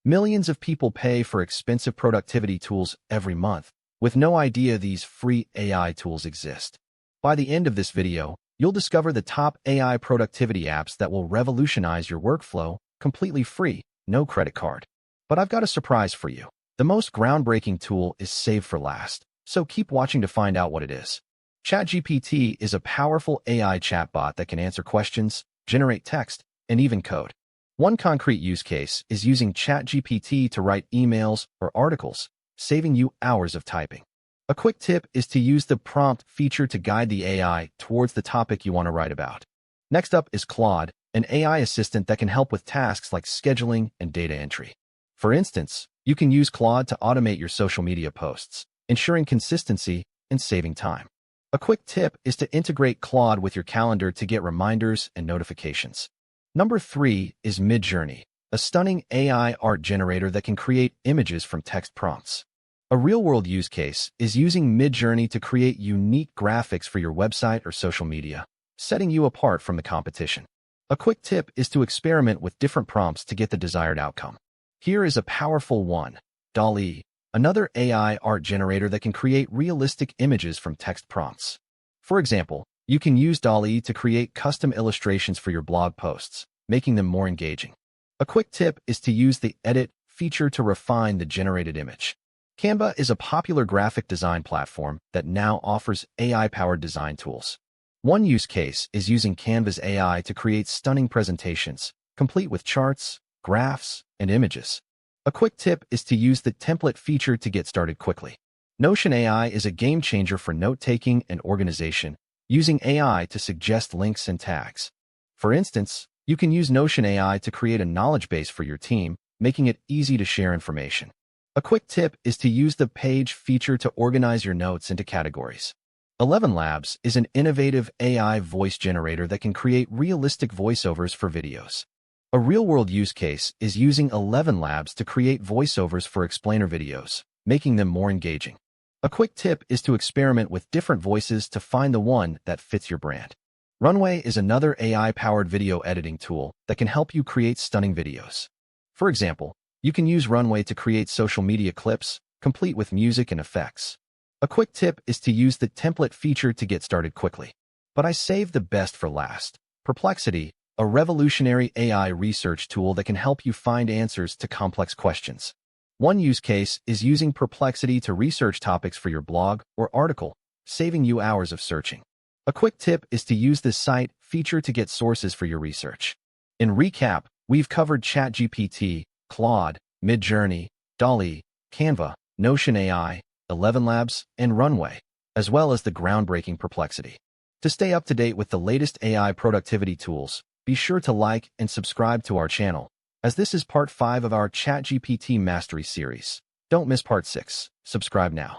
Millions of people pay for expensive productivity tools every month, with no idea these free AI tools exist. By the end of this video, you'll discover the top AI productivity apps that will revolutionize your workflow, completely free, no credit card. But I've got a surprise for you. The most groundbreaking tool is saved for last, so keep watching to find out what it is. ChatGPT is a powerful AI chatbot that can answer questions, generate text, and even code. One concrete use case is using ChatGPT to write emails or articles, saving you hours of typing. A quick tip is to use the prompt feature to guide the AI towards the topic you want to write about. Next up is Claude, an AI assistant that can help with tasks like scheduling and data entry. For instance, you can use Claude to automate your social media posts, ensuring consistency and saving time. A quick tip is to integrate Claude with your calendar to get reminders and notifications. Number 3 is Midjourney, a stunning AI art generator that can create images from text prompts. A real-world use case is using Midjourney to create unique graphics for your website or social media, setting you apart from the competition. A quick tip is to experiment with different prompts to get the desired outcome. Here is a powerful one, DALL-E, another AI art generator that can create realistic images from text prompts. For example, you can use DALL-E to create custom illustrations for your blog posts, making them more engaging. A quick tip is to use the Edit feature to refine the generated image. Canva is a popular graphic design platform that now offers AI-powered design tools. One use case is using Canva's AI to create stunning presentations, complete with charts, graphs, and images. A quick tip is to use the template feature to get started quickly. Notion AI is a game changer for note-taking and organization, using AI to suggest links and tags. For instance, you can use Notion AI to create a knowledge base for your team, making it easy to share information. A quick tip is to use the Page feature to organize your notes into categories. ElevenLabs is an innovative AI voice generator that can create realistic voiceovers for videos. A real-world use case is using ElevenLabs to create voiceovers for explainer videos, making them more engaging. A quick tip is to experiment with different voices to find the one that fits your brand. Runway is another AI-powered video editing tool that can help you create stunning videos. For example, you can use Runway to create social media clips, complete with music and effects. A quick tip is to use the template feature to get started quickly. But I saved the best for last. Perplexity, a revolutionary AI research tool that can help you find answers to complex questions. One use case is using Perplexity to research topics for your blog or article, saving you hours of searching. A quick tip is to use this site feature to get sources for your research. In recap, we've covered ChatGPT, Claude, Midjourney, DALL-E, Canva, Notion AI, ElevenLabs, and Runway, as well as the groundbreaking Perplexity. To stay up to date with the latest AI productivity tools, be sure to like and subscribe to our channel, as this is part 5 of our ChatGPT Mastery series. Don't miss part 6. Subscribe now.